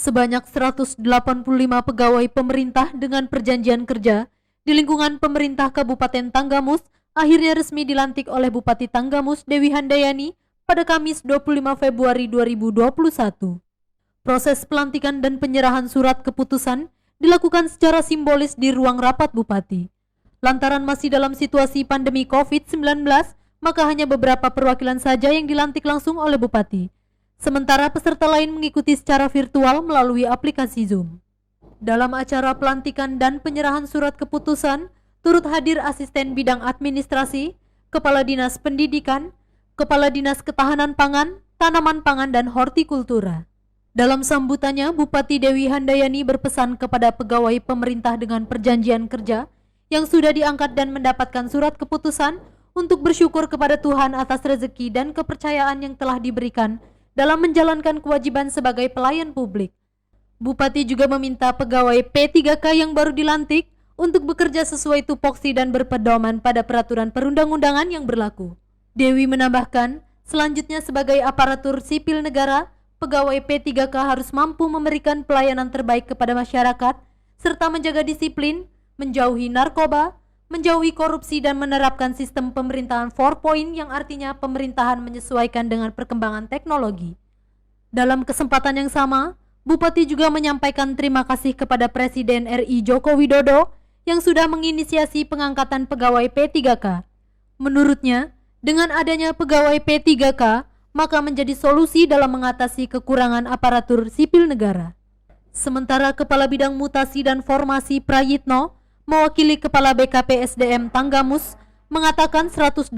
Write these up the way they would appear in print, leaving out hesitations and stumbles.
Sebanyak 185 pegawai pemerintah dengan perjanjian kerja di lingkungan pemerintah Kabupaten Tanggamus akhirnya resmi dilantik oleh Bupati Tanggamus Dewi Handayani pada Kamis 25 Februari 2021. Proses pelantikan dan penyerahan surat keputusan dilakukan secara simbolis di ruang rapat Bupati. Lantaran masih dalam situasi pandemi COVID-19, maka hanya beberapa perwakilan saja yang dilantik langsung oleh Bupati. Sementara peserta lain mengikuti secara virtual melalui aplikasi Zoom. Dalam acara pelantikan dan penyerahan surat keputusan, turut hadir asisten bidang administrasi, kepala dinas pendidikan, kepala dinas ketahanan pangan, tanaman pangan dan hortikultura. Dalam sambutannya, Bupati Dewi Handayani berpesan kepada pegawai pemerintah dengan perjanjian kerja yang sudah diangkat dan mendapatkan surat keputusan untuk bersyukur kepada Tuhan atas rezeki dan kepercayaan yang telah diberikan dalam menjalankan kewajiban sebagai pelayan publik. Bupati juga meminta pegawai P3K yang baru dilantik untuk bekerja sesuai tupoksi dan berpedoman pada peraturan perundang-undangan yang berlaku. Dewi menambahkan, selanjutnya sebagai aparatur sipil negara, pegawai P3K harus mampu memberikan pelayanan terbaik kepada masyarakat, serta menjaga disiplin, menjauhi narkoba, menjauhi korupsi dan menerapkan sistem pemerintahan 4.0 yang artinya pemerintahan menyesuaikan dengan perkembangan teknologi. Dalam kesempatan yang sama, Bupati juga menyampaikan terima kasih kepada Presiden RI Joko Widodo yang sudah menginisiasi pengangkatan pegawai P3K. Menurutnya, dengan adanya pegawai P3K, maka menjadi solusi dalam mengatasi kekurangan aparatur sipil negara. Sementara Kepala Bidang Mutasi dan Formasi Prayitno, mewakili Kepala BKP SDM Tanggamus, mengatakan 185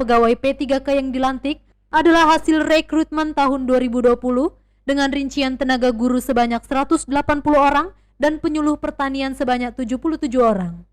pegawai P3K yang dilantik adalah hasil rekrutmen tahun 2020 dengan rincian tenaga guru sebanyak 180 orang dan penyuluh pertanian sebanyak 77 orang.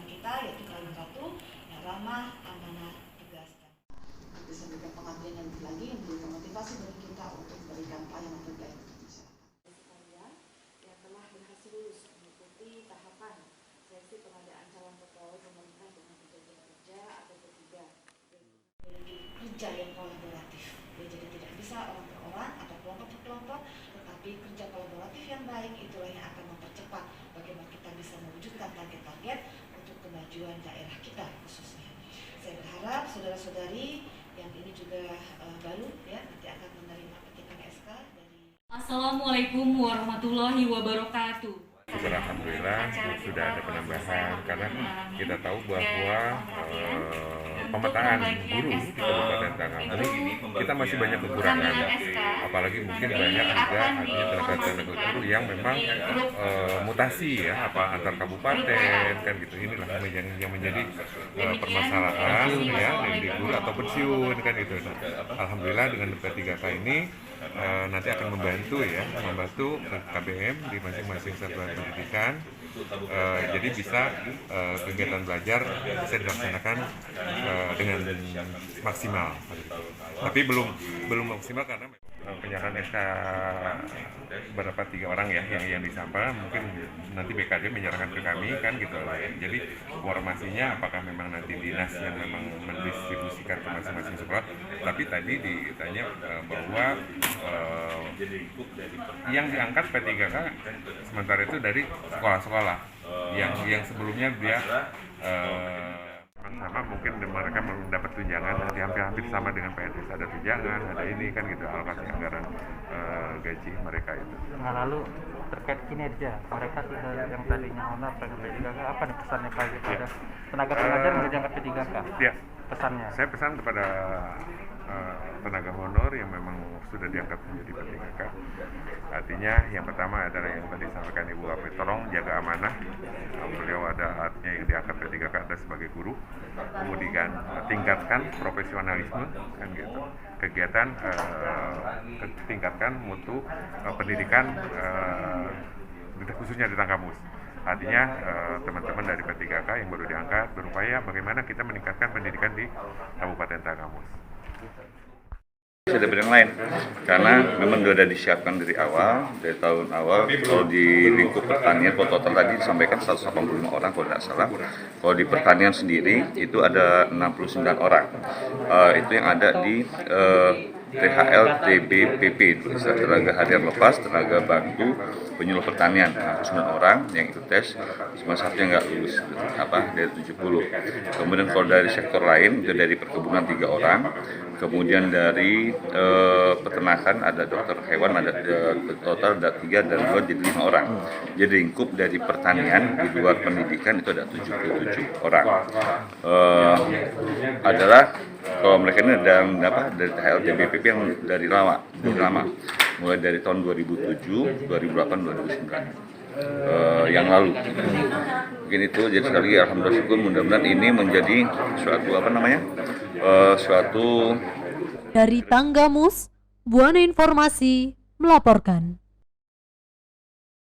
undang-undang kita, yaitu Kawin Ratu, yang ramah, amanah, tegas, dan bisa memberikan pengabdian yang lebih lagi, memberikan motivasi bagi kita untuk memberikan pelayanan terbaik untuk masyarakat. Sekalian yang telah berhasil lulus mengikuti tahapan seleksi pengadaan calon pegawai pemerintah dengan perjanjian kerja atau P3, kerja yang kolaboratif. Jadi tidak bisa orang per orang atau kelompok per kelompok, tetapi kerja kolaboratif yang baik itulah yang akan mempercepat bagaimana kita bisa mewujudkan target-target untuk kemajuan daerah kita khususnya. Saya berharap saudara-saudari yang ini juga baru ya nanti akan menerima petikan SK dari. Assalamualaikum warahmatullahi wabarakatuh. Alhamdulillah sudah ada penambahan karena kita tahu bahwa pemetaan guru di Kabupaten Tanggamus kita masih banyak kekurangan, apalagi mungkin banyak juga artinya tenaga guru yang memang mutasi ya antar kabupaten kan gitu. Inilah yang menjadi permasalahan ya di guru atau pensiun kan gitu. Alhamdulillah dengan P3K ini nanti akan membantu KBM di masing-masing satuan pendidikan, jadi bisa kegiatan belajar bisa dilaksanakan dengan maksimal. Tapi belum maksimal karena penyerahan SK berapa 3 orang ya yang disampaikan, mungkin nanti BKD menyerahkan ke kami kan gitu. Jadi informasinya apakah memang nanti dinas yang memang mendistribusikan ke masing-masing sekolah. Tapi tadi ditanya bahwa yang diangkat P3K sementara itu dari sekolah-sekolah yang sebelumnya dia sama mungkin mereka mendapat tunjangan hampir sama dengan PNS, ada tunjangan, ada ini kan gitu alokasi anggaran gaji mereka itu. Nah, lalu terkait kinerja mereka sudah yang tadinya honor pengen P3K, apa nih pesannya Pak kepada tenaga pengajar yang diangkat P3K? Ya, pesannya. Saya pesan kepada tenaga honor yang memang sudah diangkat menjadi P3K. Artinya yang pertama adalah yang tadi disampaikan Ibu Api, tolong jaga amanah. Beliau ada artinya yang diangkat P3K ada sebagai guru. Kemudian tingkatkan profesionalisme kan gitu. Kegiatan tingkatkan mutu pendidikan khususnya di Tanggamus. Artinya teman-teman dari P3K yang baru diangkat berupaya bagaimana kita meningkatkan pendidikan di Kabupaten Tanggamus. Ada bidang lain karena memang sudah disiapkan dari tahun awal. Kalau di lingkup pertanian total tadi disampaikan 185 orang kalau tidak salah. Kalau di pertanian sendiri itu ada 69 orang. Itu yang ada di THL TBPP, tenaga harian lepas, tenaga bantu penyuluh pertanian, 9 orang yang ikut tes, cuma satu yang nggak lulus dari 70. Kemudian kalau dari sektor lain itu dari perkebunan 3 orang, kemudian dari peternakan ada dokter hewan ada total ada 3 dan 2 jadi 5 orang. Jadi lingkup dari pertanian di luar pendidikan itu ada 77 orang. Adalah kalau mereka ini dari THL TBPP yang dari lama, mulai dari tahun 2007, 2008, 2009 yang lalu. Mungkin itu jadi sekali lagi alhamdulillah syukur, mudah-mudahan ini menjadi suatu Dari Tanggamus, Buana Informasi melaporkan.